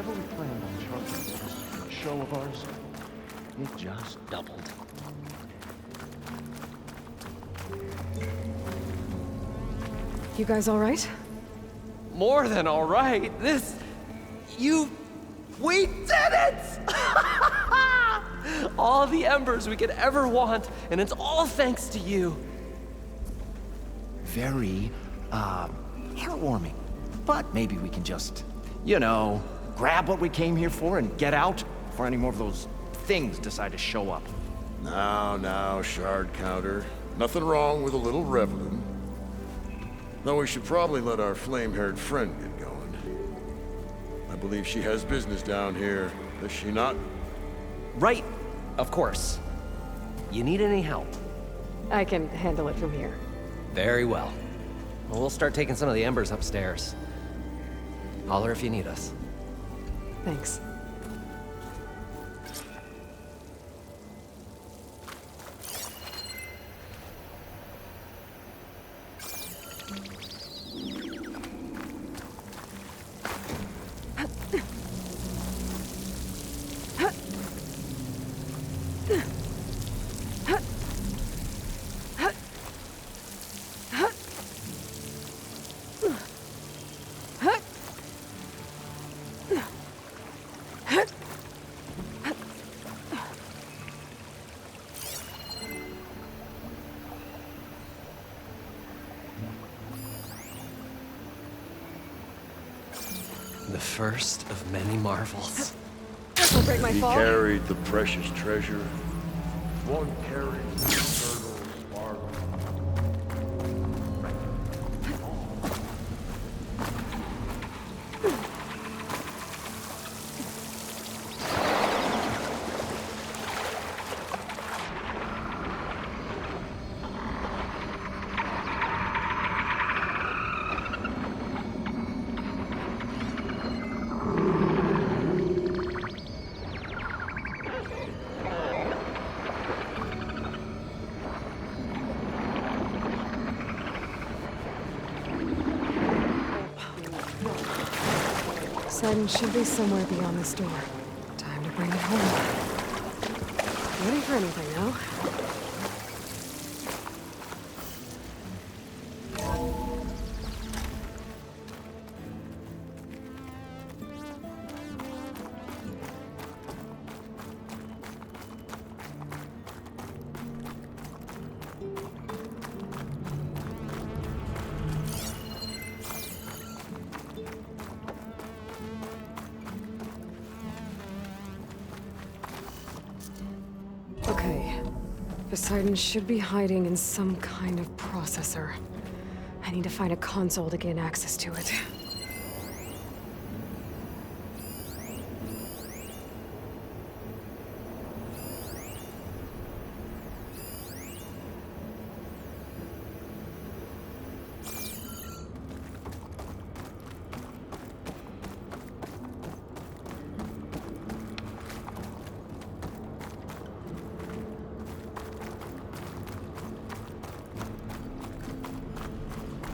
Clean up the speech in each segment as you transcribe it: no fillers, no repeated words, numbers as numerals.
whatever we planned on charging for this show of ours, it just doubled. You guys all right? More than all right. We did it! All the embers we could ever want, and it's all thanks to you. Very, heartwarming. But maybe we can just, grab what we came here for and get out before any more of those things decide to show up. Now, Shard Counter. Nothing wrong with a little reveling. Though we should probably let our flame-haired friend get going. I believe she has business down here, does she not? Right, of course. You need any help? I can handle it from here. Very well. We'll start taking some of the embers upstairs. Holler if you need us. Thanks. The first of many marvels. This'll break my He fall. carried the precious treasure. One carries the eternal spark. Poseidon should be somewhere beyond this door. Time to bring it home. Ready for anything, no? Okay. Poseidon should be hiding in some kind of processor. I need to find a console to gain access to it.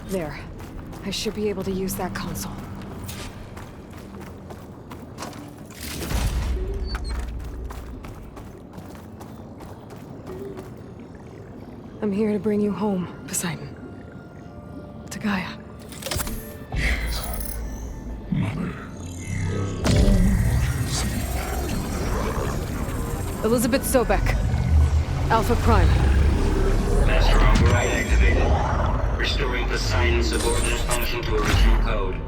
There. I should be able to use that console. I'm here to bring you home, Poseidon. To Gaia. Elizabeth Sobek. Alpha Prime. Master override activated. Restoring Poseidon's subordinate function to original code.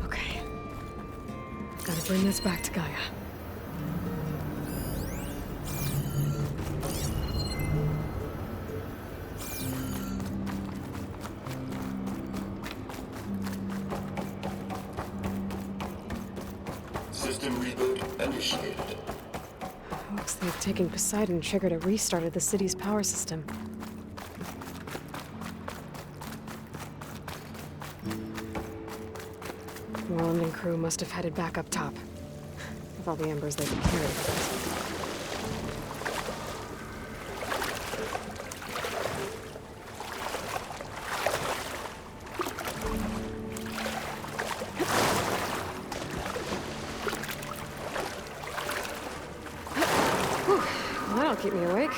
Okay. Gotta bring this back to Gaia. System reboot initiated. Looks like taking Poseidon triggered a restart of the city's power system. Roland and crew must have headed back up top. With all the embers they could carry. That'll keep me awake.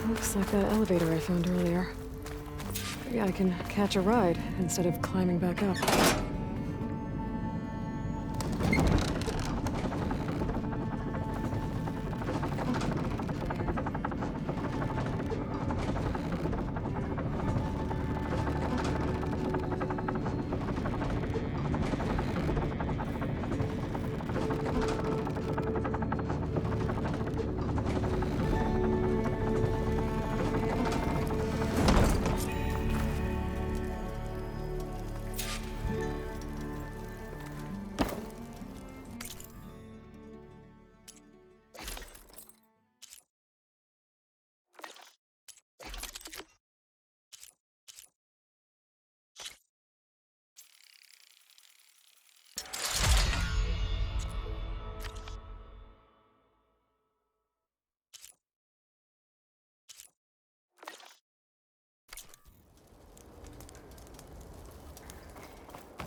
Looks like that elevator I found earlier. Maybe I can catch a ride instead of climbing back up.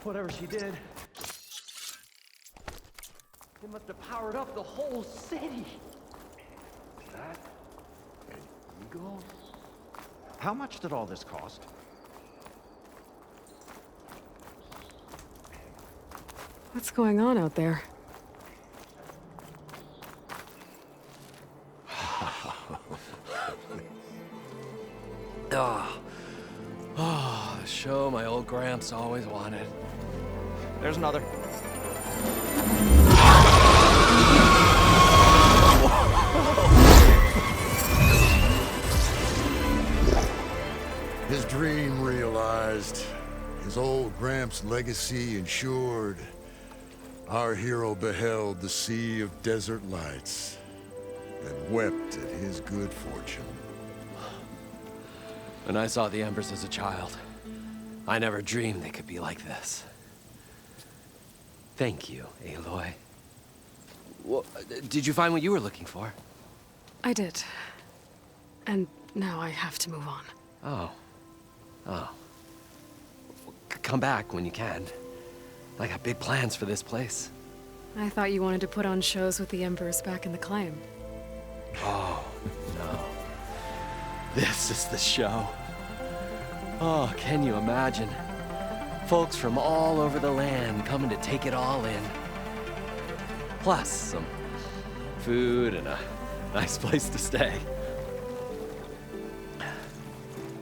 Whatever she did, it must have powered up the whole city. Is that an eagle? How much did all this cost? What's going on out there? The show my old Gramps always wanted. There's another. His dream realized. His old Gramps' legacy ensured. Our hero beheld the sea of desert lights and wept at his good fortune. When I saw the Embers as a child, I never dreamed they could be like this. Thank you, Aloy. Well, did you find what you were looking for? I did. And now I have to move on. Oh. Come back when you can. I got big plans for this place. I thought you wanted to put on shows with the Embers back in the Claim. Oh, no. This is the show. Oh, can you imagine? Folks from all over the land coming to take it all in. Plus, some food and a nice place to stay.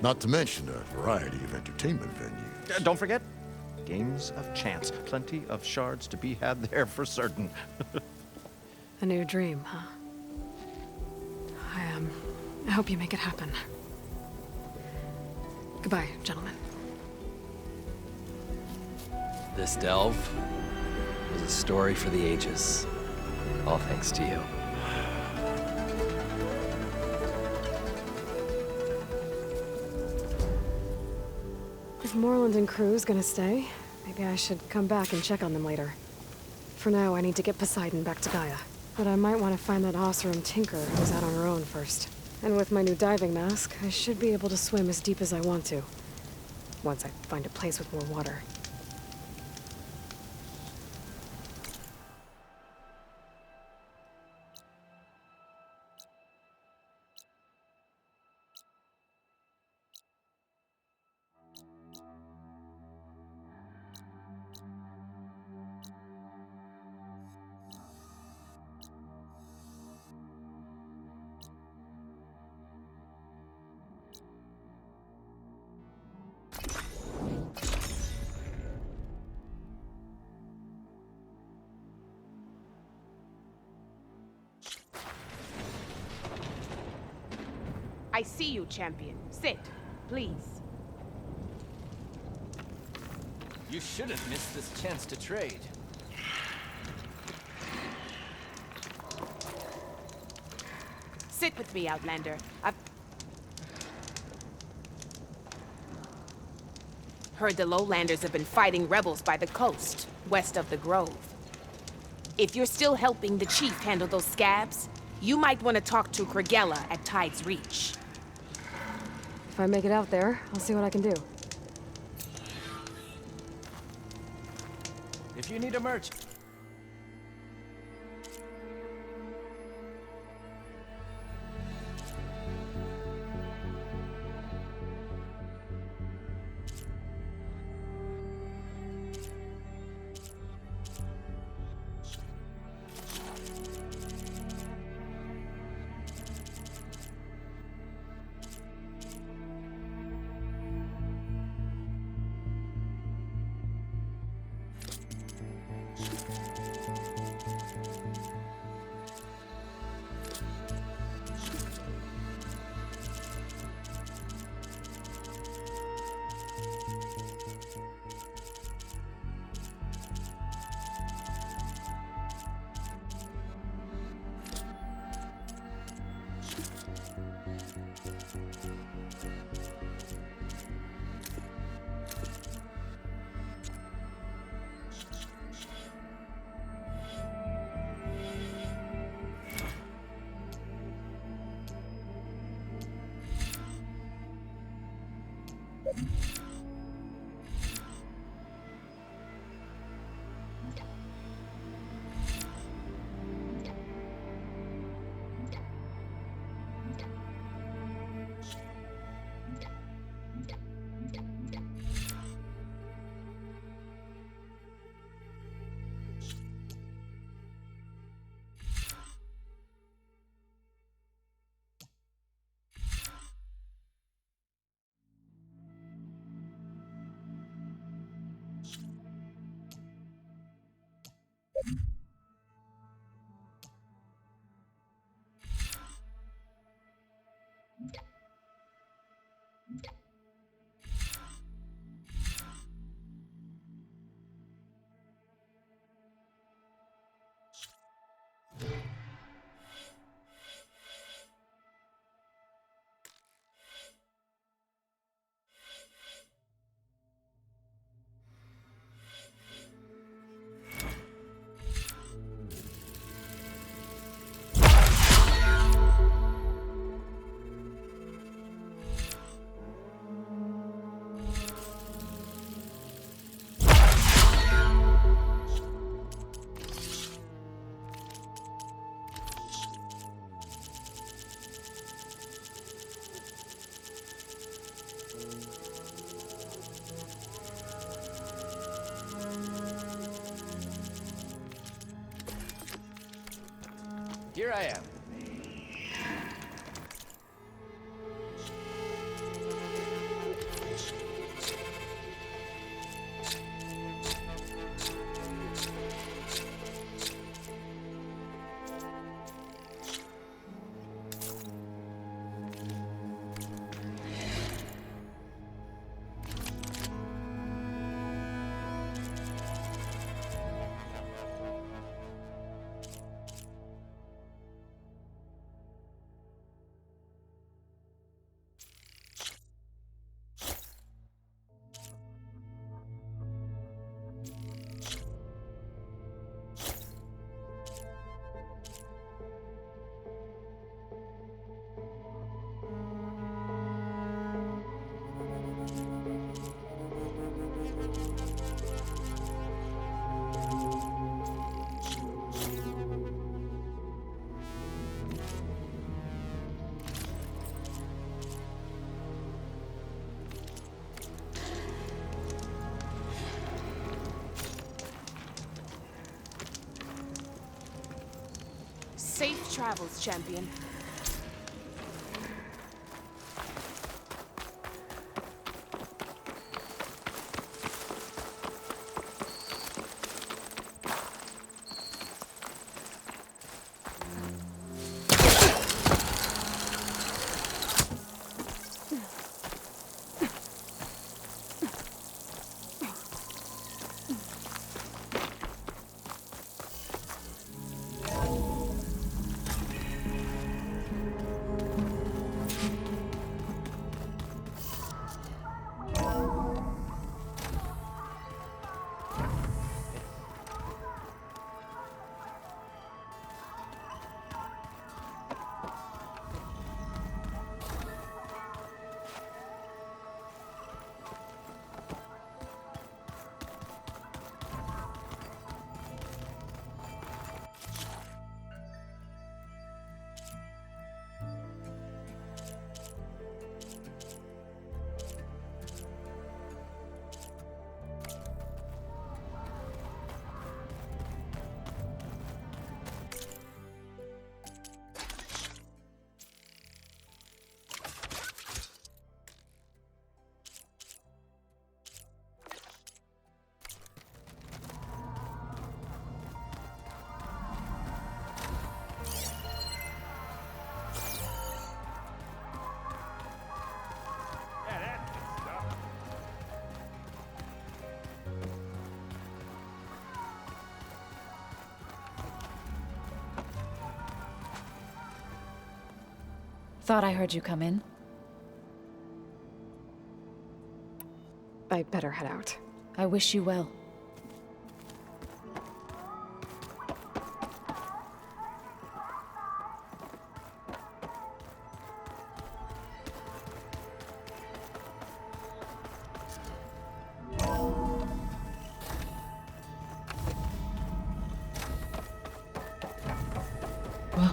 Not to mention a variety of entertainment venues. Don't forget, games of chance. Plenty of shards to be had there for certain. A new dream, huh? I hope you make it happen. Goodbye, gentlemen. This delve was a story for the ages. All thanks to you. If Moreland and crew's gonna stay, maybe I should come back and check on them later. For now, I need to get Poseidon back to Gaia. But I might want to find that Oseram Tinker who's out on her own first. And with my new diving mask, I should be able to swim as deep as I want to. Once I find a place with more water. I see you, champion. Sit, please. You should have missed this chance to trade. Sit with me, Outlander. I've heard the Lowlanders have been fighting rebels by the coast, west of the Grove. If you're still helping the chief handle those scabs, you might want to talk to Kragella at Tide's Reach. If I make it out there, I'll see what I can do. If you need a merch... Here I am. Safe travels, champion. Thought I heard you come in. I'd better head out. I wish you well.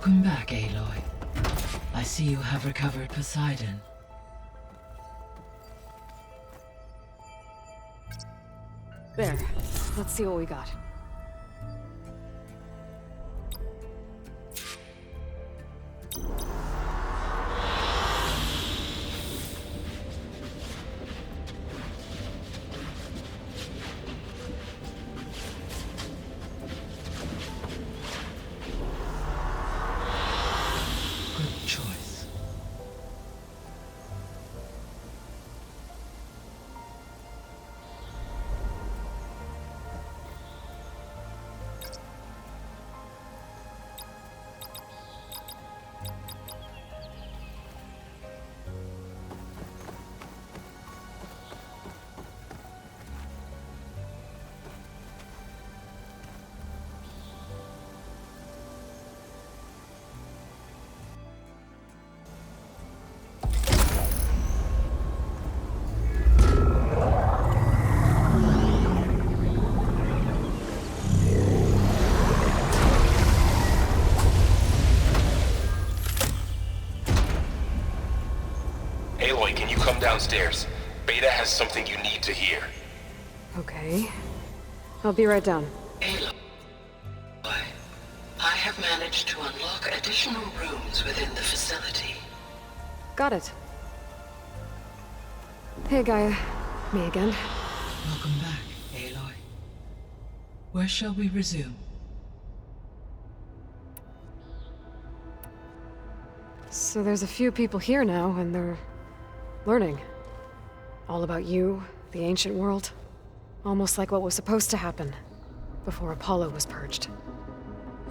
Welcome back, Aloy. I see you have recovered Poseidon. There. Let's see what we got. Good choice. Aloy, can you come downstairs? Beta has something you need to hear. Okay. I'll be right down. Aloy, I have managed to unlock additional rooms within the facility. Got it. Hey, Gaia. Me again. Welcome back, Aloy. Where shall we resume? So there's a few people here now, and they're learning. All about you, the ancient world. Almost like what was supposed to happen before Apollo was purged.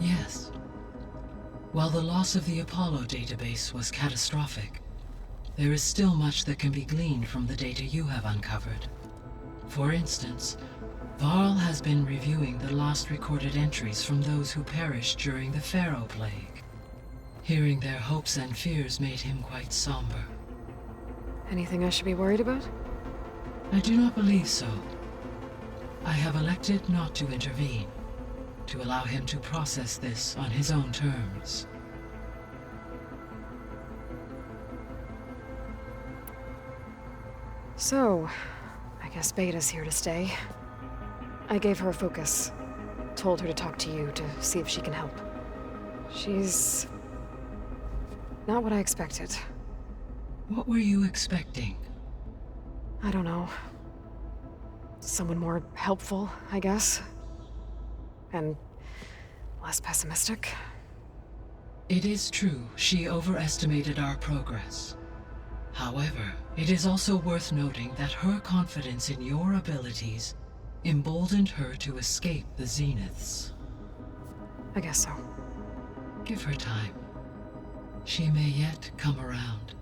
Yes. While the loss of the Apollo database was catastrophic, there is still much that can be gleaned from the data you have uncovered. For instance, Varl has been reviewing the last recorded entries from those who perished during the Pharaoh Plague. Hearing their hopes and fears made him quite somber. Anything I should be worried about? I do not believe so. I have elected not to intervene, to allow him to process this on his own terms. So, I guess Beta's here to stay. I gave her a focus. Told her to talk to you to see if she can help. She's not what I expected. What were you expecting? I don't know. Someone more helpful, I guess. And less pessimistic. It is true, she overestimated our progress. However, it is also worth noting that her confidence in your abilities emboldened her to escape the Zeniths. I guess so. Give her time. She may yet come around.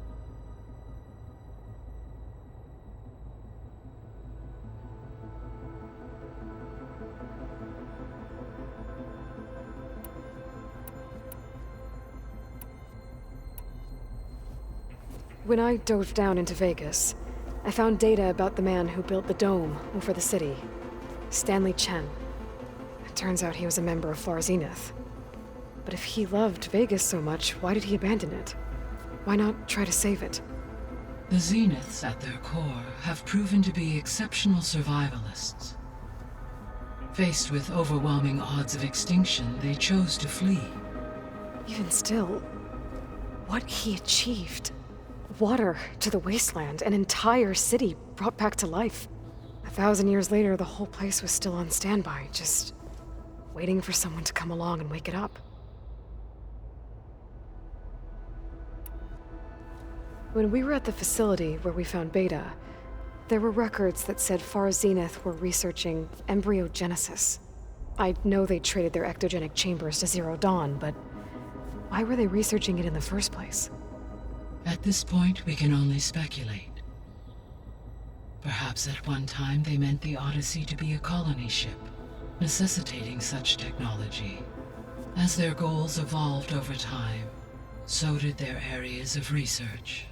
When I dove down into Vegas, I found data about the man who built the dome over the city. Stanley Chen. It turns out he was a member of Far Zenith. But if he loved Vegas so much, why did he abandon it? Why not try to save it? The Zeniths, at their core, have proven to be exceptional survivalists. Faced with overwhelming odds of extinction, they chose to flee. Even still, what he achieved. Water to the wasteland, an entire city brought back to life. 1,000 years later, the whole place was still on standby, just waiting for someone to come along and wake it up. When we were at the facility where we found Beta, there were records that said Far Zenith were researching embryogenesis. I know they traded their ectogenic chambers to Zero Dawn, but why were they researching it in the first place? At this point, we can only speculate. Perhaps at one time they meant the Odyssey to be a colony ship, necessitating such technology. As their goals evolved over time, so did their areas of research.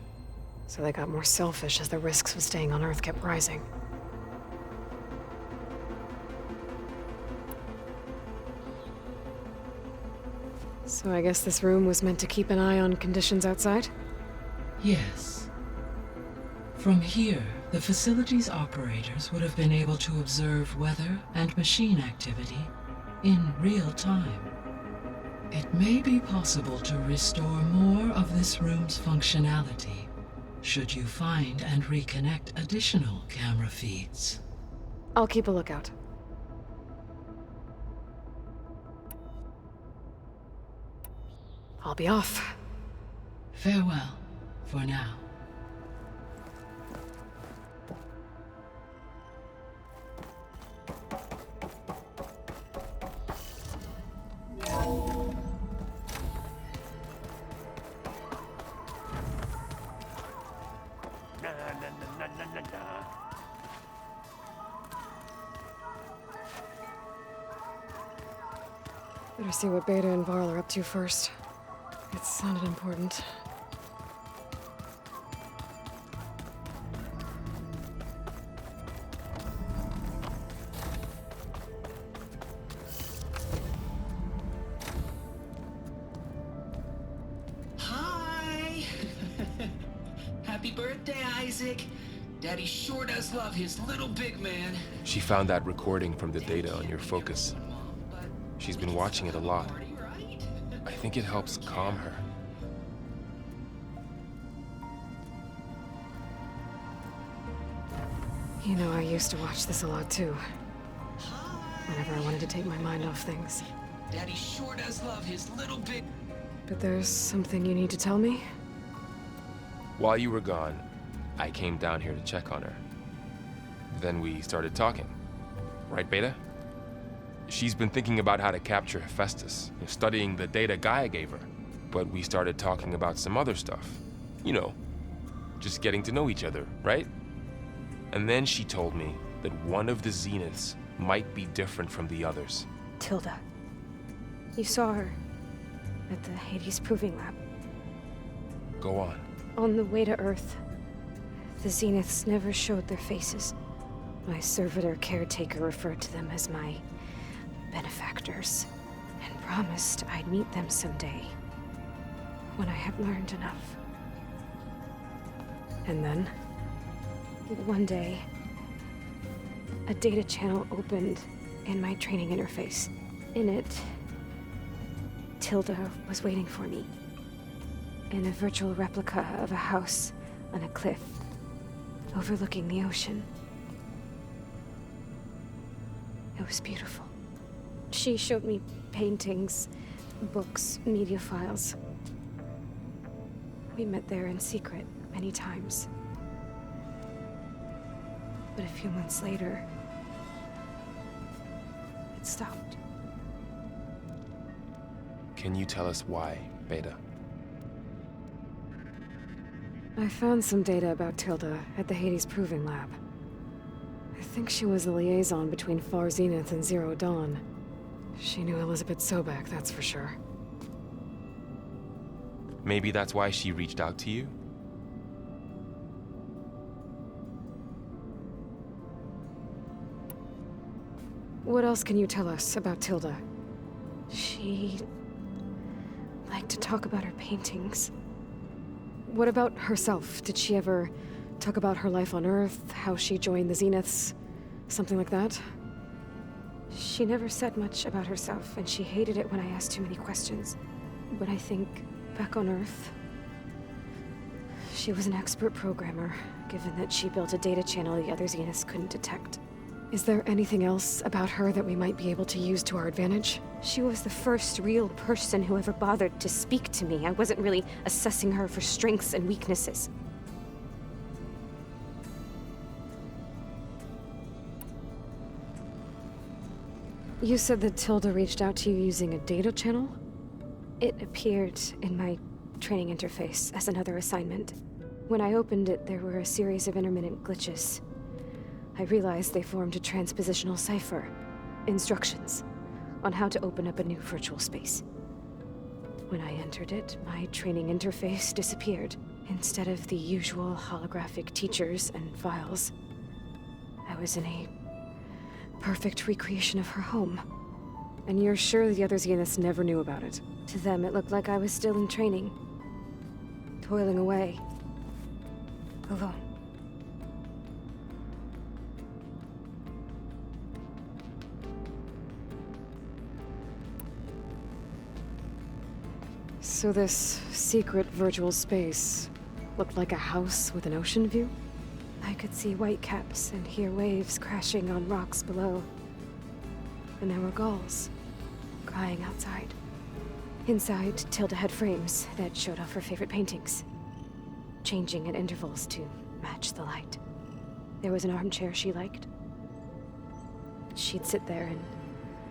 So they got more selfish as the risks of staying on Earth kept rising. So I guess this room was meant to keep an eye on conditions outside? Yes. From here, the facility's operators would have been able to observe weather and machine activity in real time. It may be possible to restore more of this room's functionality, should you find and reconnect additional camera feeds. I'll keep a lookout. I'll be off. Farewell, for now. Better see what Beta and Varl are up to first. It sounded important. Hi! Happy birthday, Isaac! Daddy sure does love his little big man. She found that recording from the data on your focus. She's been watching it a lot. I think it helps calm her. You know, I used to watch this a lot too. Whenever I wanted to take my mind off things. Daddy sure does love his little big... But there's something you need to tell me? While you were gone, I came down here to check on her. Then we started talking. Right, Beta? She's been thinking about how to capture Hephaestus, studying the data Gaia gave her. But we started talking about some other stuff. You know, just getting to know each other, right? And then she told me that one of the Zeniths might be different from the others. Tilda. You saw her at the Hades Proving Lab. Go on. On the way to Earth, the Zeniths never showed their faces. My servitor caretaker referred to them as my benefactors, and promised I'd meet them someday, when I had learned enough. And then? One day, a data channel opened in my training interface. In it, Tilda was waiting for me, in a virtual replica of a house on a cliff, overlooking the ocean. It was beautiful. She showed me paintings, books, media files. We met there in secret many times. But a few months later, it stopped. Can you tell us why, Beta? I found some data about Tilda at the Hades Proving Lab. I think she was the liaison between Far Zenith and Zero Dawn. She knew Elizabeth Sobek, that's for sure. Maybe that's why she reached out to you? What else can you tell us about Tilda? She liked to talk about her paintings. What about herself? Did she ever talk about her life on Earth, how she joined the Zeniths, something like that? She never said much about herself, and she hated it when I asked too many questions. But I think, back on Earth, she was an expert programmer, given that she built a data channel the other Zeniths couldn't detect. Is there anything else about her that we might be able to use to our advantage? She was the first real person who ever bothered to speak to me. I wasn't really assessing her for strengths and weaknesses. You said that Tilda reached out to you using a data channel? It appeared in my training interface as another assignment. When I opened it, there were a series of intermittent glitches. I realized they formed a transpositional cipher, instructions, on how to open up a new virtual space. When I entered it, my training interface disappeared. Instead of the usual holographic teachers and files, I was in a perfect recreation of her home. And you're sure the other Zeniths never knew about it? To them, it looked like I was still in training. Toiling away. Alone. So this secret virtual space looked like a house with an ocean view? I could see whitecaps and hear waves crashing on rocks below. And there were gulls, crying outside. Inside, Tilda had frames that showed off her favorite paintings, changing at intervals to match the light. There was an armchair she liked. She'd sit there and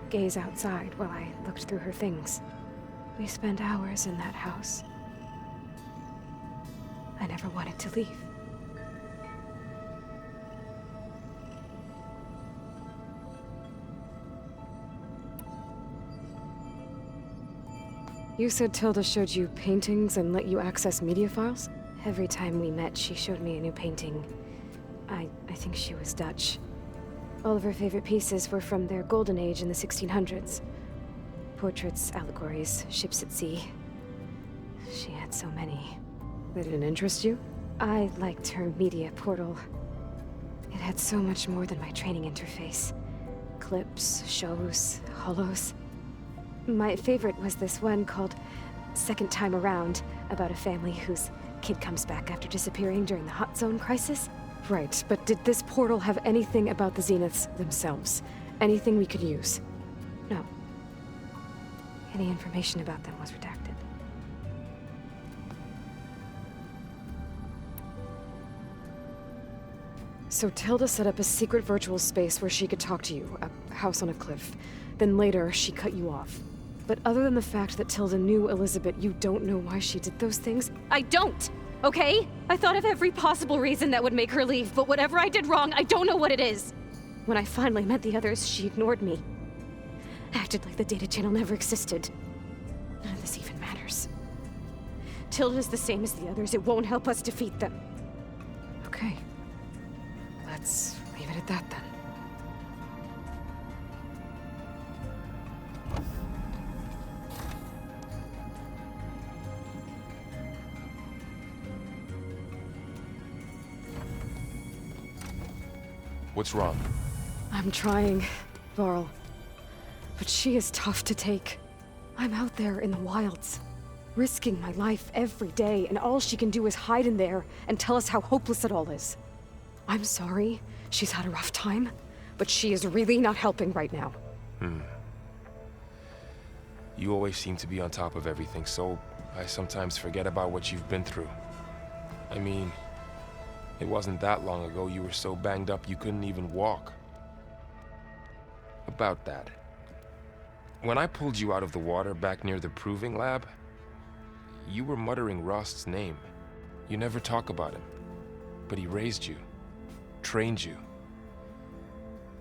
gaze outside while I looked through her things. We spent hours in that house. I never wanted to leave. You said Tilda showed you paintings and let you access media files? Every time we met, she showed me a new painting. I think she was Dutch. All of her favorite pieces were from their golden age in the 1600s. Portraits, allegories, ships at sea. She had so many. They didn't interest you? I liked her media portal. It had so much more than my training interface. Clips, shows, holos. My favorite was this one called Second Time Around, about a family whose kid comes back after disappearing during the Hot Zone crisis. Right, but did this portal have anything about the Zeniths themselves? Anything we could use? No. Any information about them was redacted. So Tilda set up a secret virtual space where she could talk to you, a house on a cliff. Then later, she cut you off. But other than the fact that Tilda knew Elizabeth, you don't know why she did those things? I don't! Okay? I thought of every possible reason that would make her leave, but whatever I did wrong, I don't know what it is. When I finally met the others, she ignored me. Acted like the data channel never existed. None of this even matters. Tilda's the same as the others. It won't help us defeat them. Okay. Let's leave it at that then. What's wrong? I'm trying, Varl. But she is tough to take. I'm out there in the wilds, risking my life every day, and all she can do is hide in there and tell us how hopeless it all is. I'm sorry she's had a rough time, but she is really not helping right now. You always seem to be on top of everything, so I sometimes forget about what you've been through. I mean, it wasn't that long ago you were so banged up you couldn't even walk. About that. When I pulled you out of the water back near the proving lab, you were muttering Rost's name. You never talk about him. But he raised you, trained you.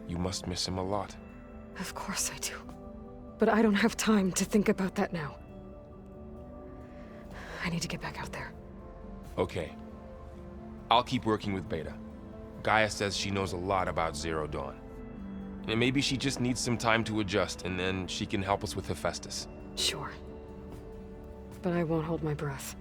You must miss him a lot. Of course I do. But I don't have time to think about that now. I need to get back out there. Okay. I'll keep working with Beta. Gaia says she knows a lot about Zero Dawn. And maybe she just needs some time to adjust, and then she can help us with Hephaestus. Sure. But I won't hold my breath.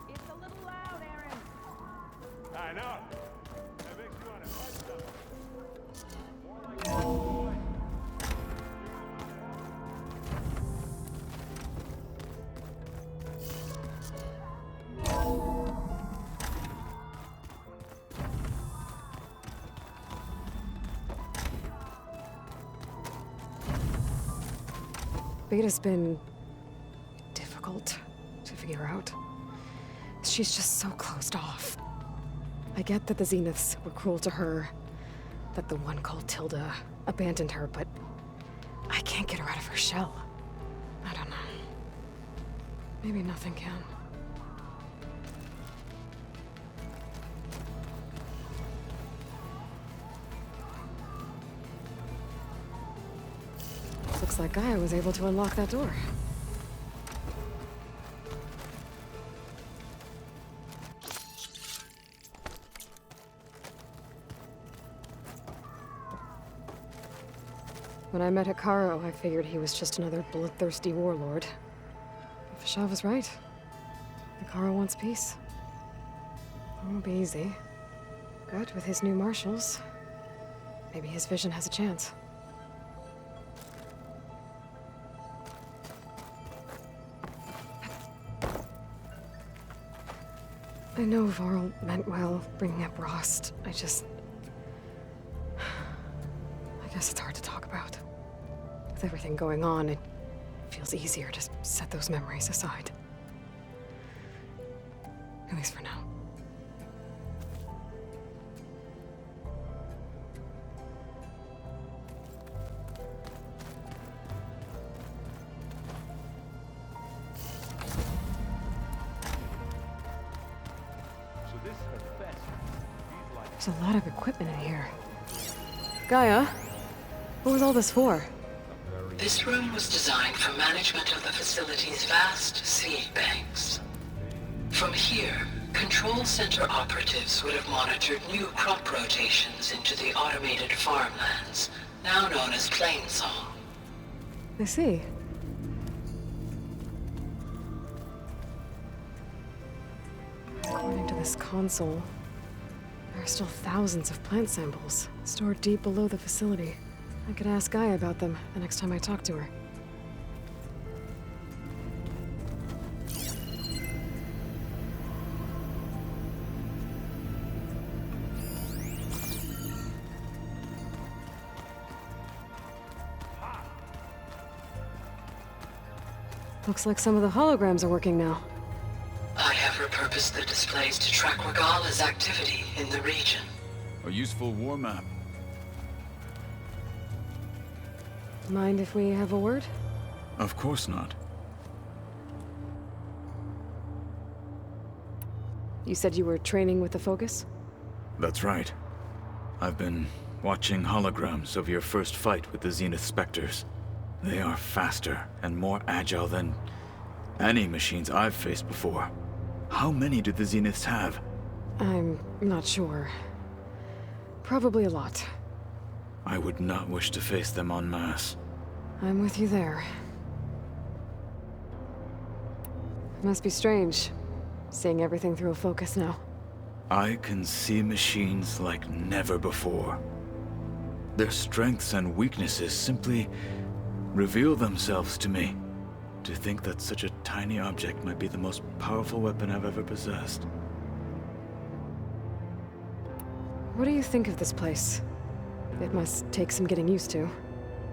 It's a little loud, Aaron. I know. That makes you want to punch Beta's been difficult to figure out. She's just so closed off. I get that the Zeniths were cruel to her, that the one called Tilda abandoned her, but I can't get her out of her shell. I don't know. Maybe nothing can. Looks like Gaia was able to unlock that door. When I met Hekarro, I figured he was just another bloodthirsty warlord. But Fashav was right. Hekarro wants peace. It won't be easy. But with his new marshals, maybe his vision has a chance. I know Varl meant well, bringing up Rost. I guess it's hard to talk about. With everything going on, it feels easier to set those memories aside. At least for now. There's a lot of equipment in here. Gaia, what was all this for? This room was designed for management of the facility's vast seed banks. From here, Control Center operatives would have monitored new crop rotations into the automated farmlands, now known as Plainsong. I see. According to this console, there are still thousands of plant samples stored deep below the facility. I could ask Gaia about them the next time I talk to her. Looks like some of the holograms are working now. I have repurposed the displays to track Regala's activity in the region. A useful war map. Mind if we have a word? Of course not. You said you were training with the Focus? That's right. I've been watching holograms of your first fight with the Zenith Spectres. They are faster and more agile than any machines I've faced before. How many do the Zeniths have? I'm not sure. Probably a lot. I would not wish to face them en masse. I'm with you there. It must be strange, seeing everything through a Focus now. I can see machines like never before. Their strengths and weaknesses simply reveal themselves to me. To think that such a tiny object might be the most powerful weapon I've ever possessed. What do you think of this place? It must take some getting used to.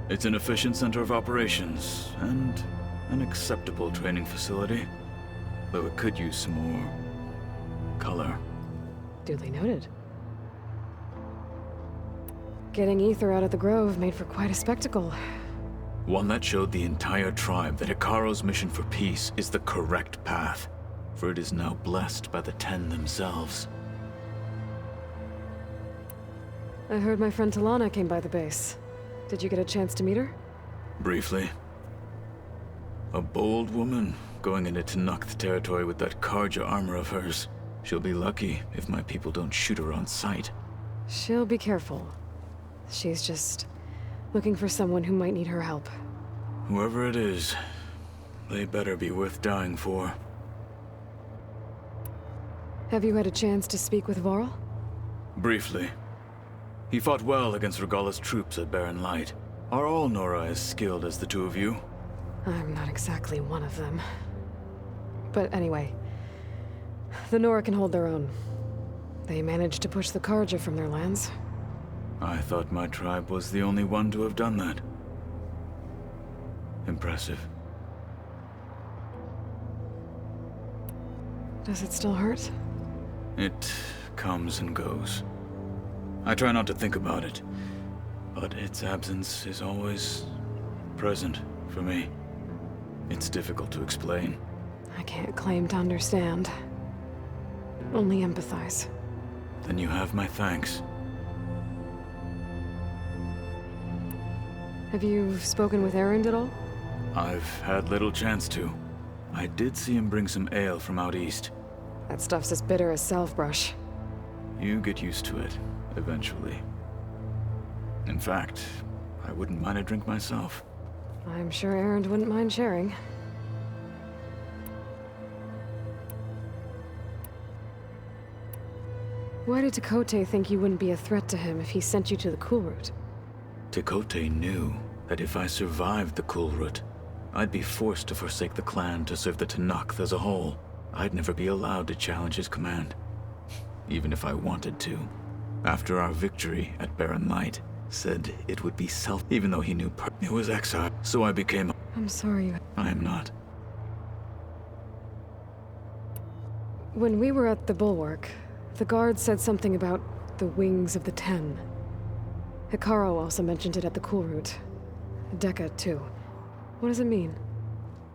It's an efficient center of operations, and an acceptable training facility. Though it could use some more color. Duly noted. Getting Ether out of the Grove made for quite a spectacle. One that showed the entire tribe that Hekarro's mission for peace is the correct path, for it is now blessed by the Ten themselves. I heard my friend Talana came by the base. Did you get a chance to meet her? Briefly. A bold woman going into Tenakth territory with that Karja armor of hers. She'll be lucky if my people don't shoot her on sight. She'll be careful. She's just looking for someone who might need her help. Whoever it is, they better be worth dying for. Have you had a chance to speak with Varl? Briefly. He fought well against Regala's troops at Barren Light. Are all Nora as skilled as the two of you? I'm not exactly one of them. But anyway, the Nora can hold their own. They managed to push the Karja from their lands. I thought my tribe was the only one to have done that. Impressive. Does it still hurt? It comes and goes. I try not to think about it, but its absence is always present for me. It's difficult to explain. I can't claim to understand. Only empathize. Then you have my thanks. Have you spoken with Erend at all? I've had little chance to. I did see him bring some ale from out east. That stuff's as bitter as salve-brush. You get used to it, eventually. In fact, I wouldn't mind a drink myself. I'm sure Erend wouldn't mind sharing. Why did Tekote think you wouldn't be a threat to him if he sent you to the Kulrut? Tekote knew that if I survived the Kulrut, I'd be forced to forsake the clan to serve the Tenakth as a whole. I'd never be allowed to challenge his command, even if I wanted to. After our victory at Barren Light, said it would be even though he knew it was exile, so I became— I'm sorry. I am not. When we were at the Bulwark, the guard said something about the Wings of the Ten. Hikaru also mentioned it at the Kulrut. Dekka, too. What does it mean?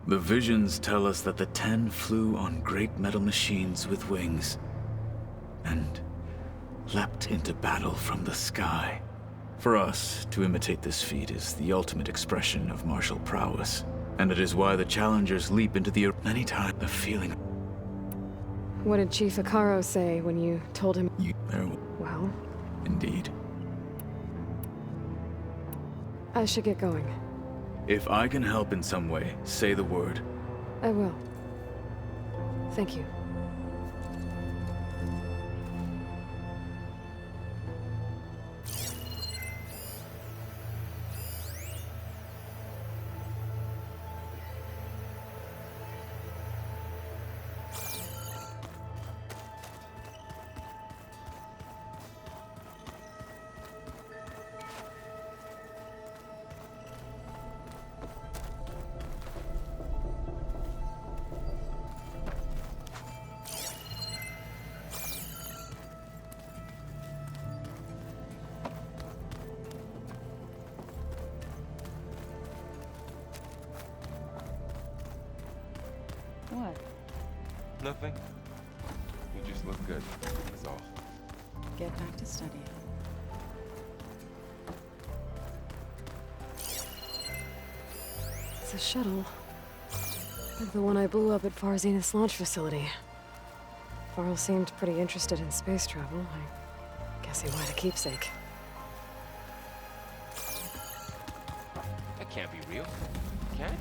The visions tell us that the Ten flew on great metal machines with wings, and leapt into battle from the sky. For us, to imitate this feat is the ultimate expression of martial prowess, and it is why the challengers leap into the air many times. The feeling— What did Chief Hikaru say when you told him— Well? Indeed. I should get going. If I can help in some way, say the word. I will. Thank you. What? Nothing. You just look good, that's all. Get back to studying. It's a shuttle. Like the one I blew up at Far Zenith's launch facility. Varl seemed pretty interested in space travel. I guess he wanted a keepsake. That can't be real. Can it?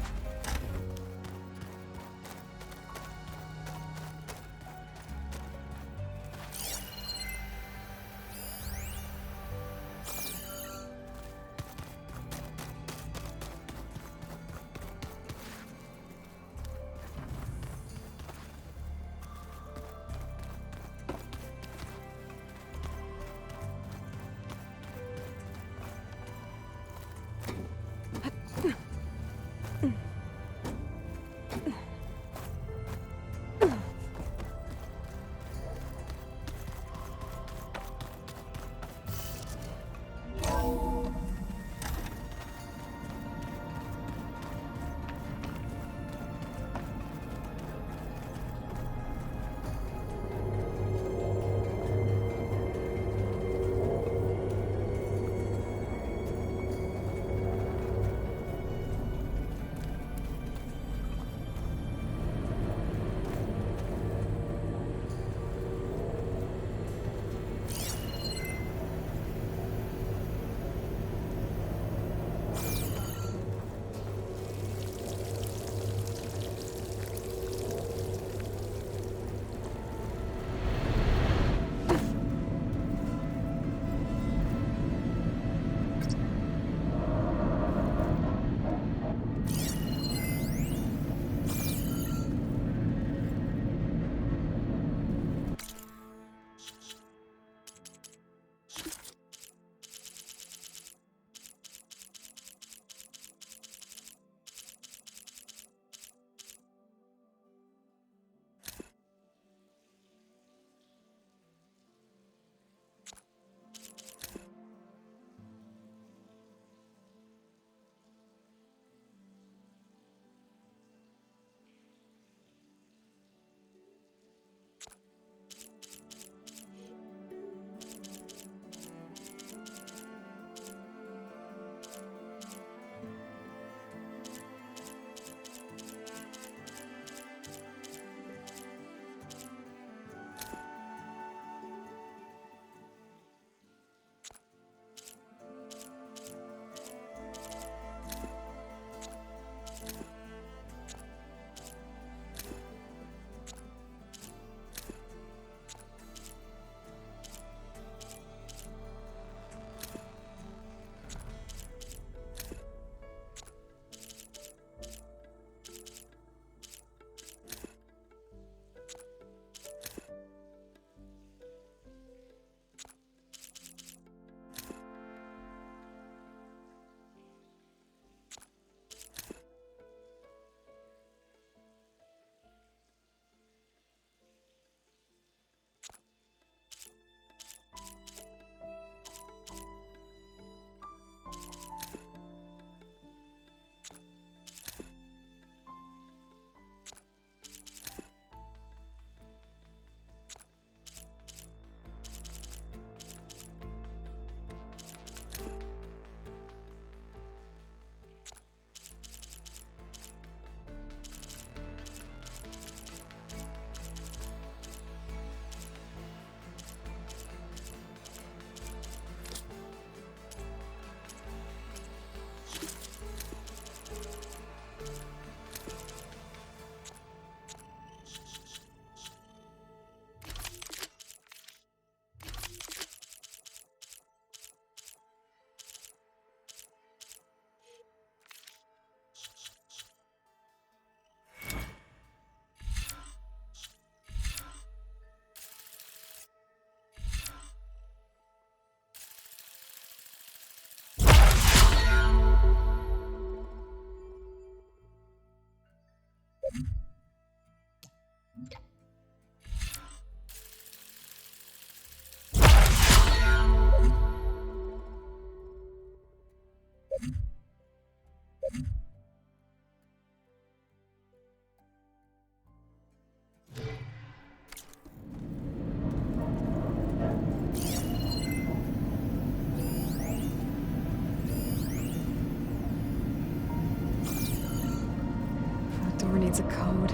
needs a code.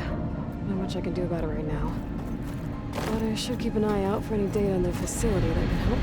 Not much I can do about it right now. But I should keep an eye out for any data in their facility that can help.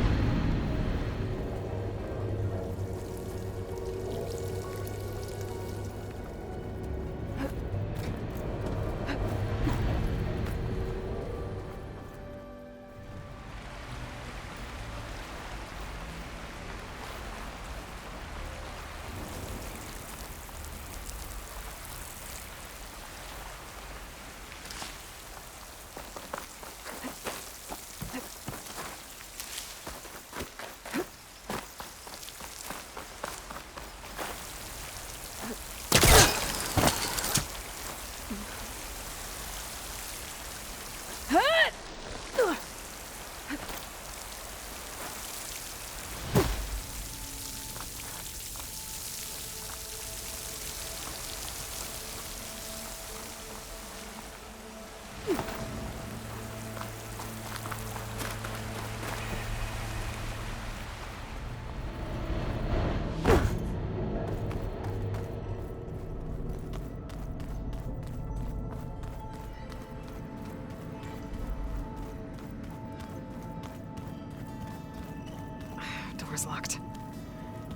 Door's locked.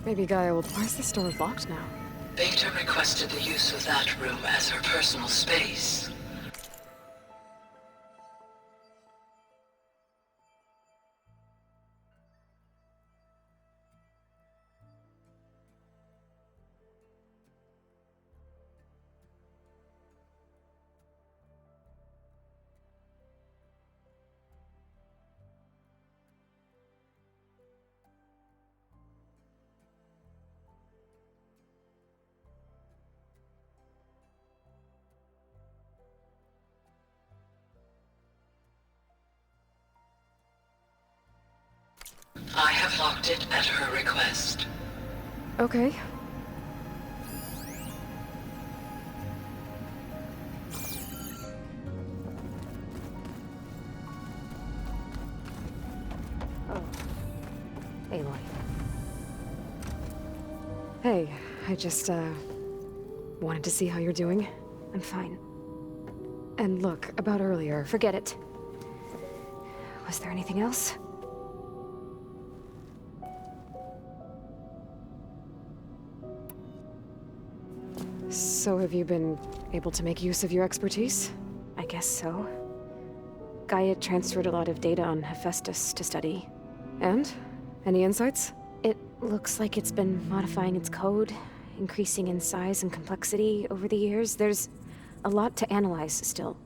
Maybe Gaia will... Why is this door locked now? Beta requested the use of that room as her personal space. I have locked it at her request. Okay. Oh. Aloy. Hey, I just, wanted to see how you're doing. I'm fine. And look, about earlier. Forget it. Was there anything else? So have you been able to make use of your expertise? I guess so. Gaia transferred a lot of data on Hephaestus to study. And? Any insights? It looks like it's been modifying its code, increasing in size and complexity over the years. There's a lot to analyze still.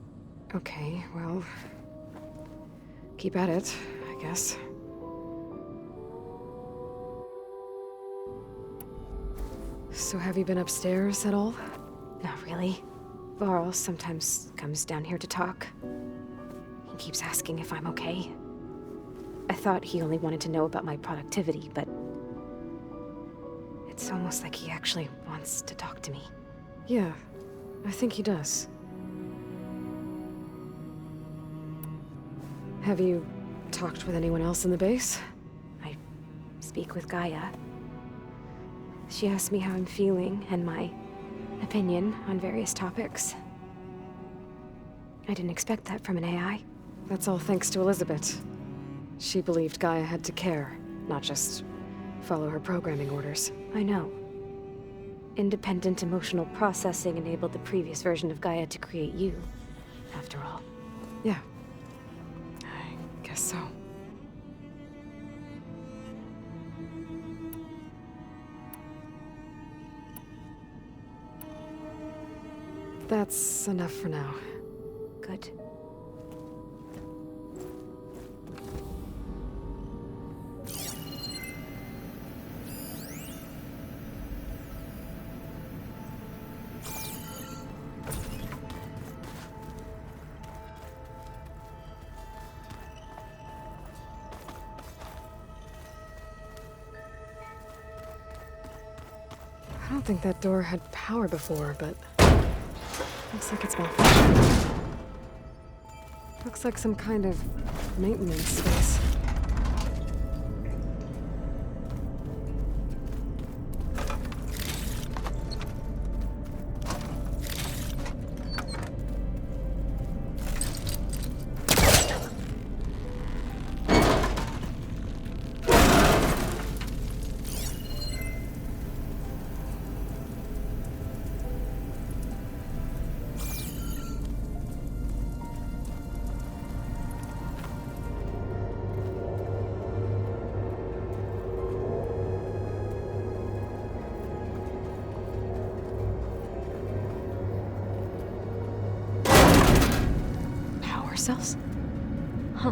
Okay, well... keep at it, I guess. So have you been upstairs at all? Not really. Varl sometimes comes down here to talk. He keeps asking if I'm okay. I thought he only wanted to know about my productivity, but... it's almost like he actually wants to talk to me. Yeah, I think he does. Have you talked with anyone else in the base? I speak with Gaia. She asked me how I'm feeling and my opinion on various topics. I didn't expect that from an AI. That's all thanks to Elizabeth. She believed Gaia had to care, not just follow her programming orders. I know. Independent emotional processing enabled the previous version of Gaia to create you, after all. Yeah. I guess so. That's enough for now. Good. I don't think that door had power before, but... looks like it's malfunctioning. Looks like some kind of maintenance space. Power cells? Huh.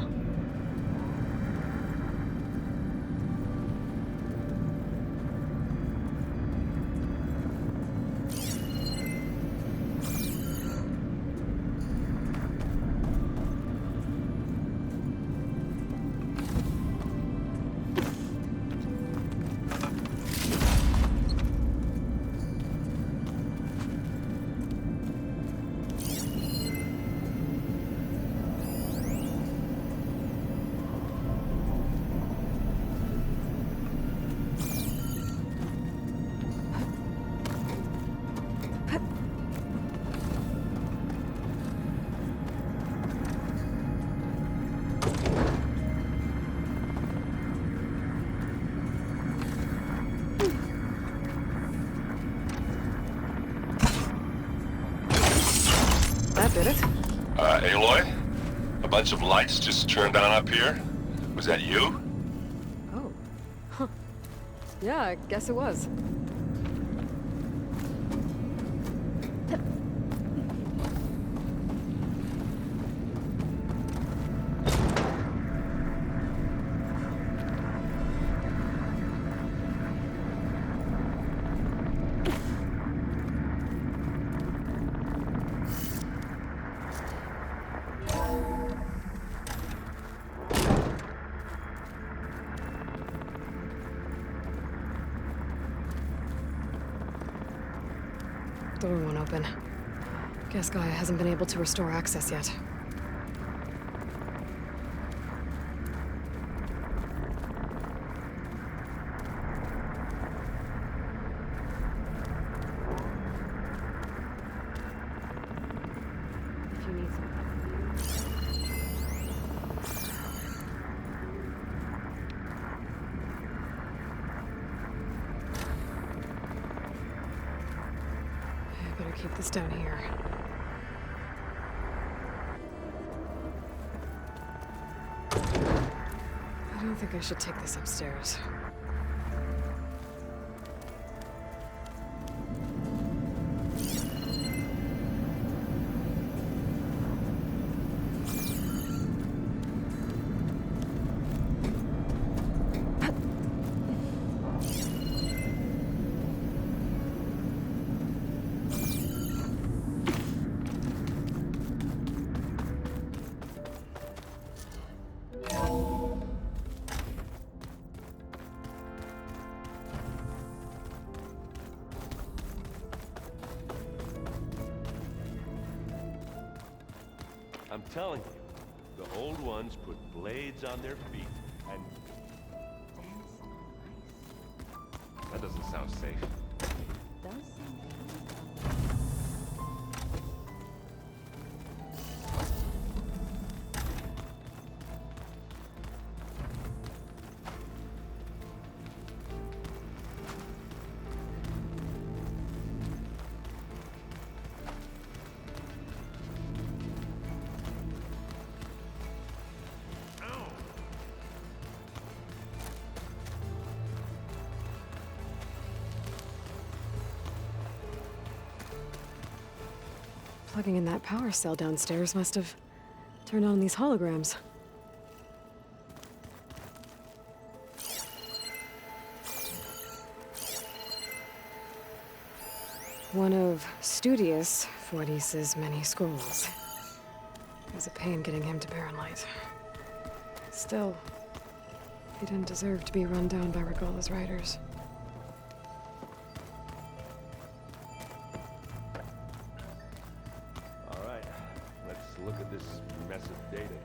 That did it. Aloy? A bunch of lights just turned on up here? Was that you? Oh. Huh. Yeah, I guess it was. Door won't open. Guess Gaia hasn't been able to restore access yet. If you need something. I better keep this down here. I don't think I should take this upstairs. I'm telling you, the old ones put blades on their feet, and... That doesn't sound safe. Plugging in that power cell downstairs must have turned on these holograms. One of Studius Fortis's many scrolls. It was a pain getting him to Barren Light. Still, he didn't deserve to be run down by Regalla's riders. All right, let's look at this mess of data here.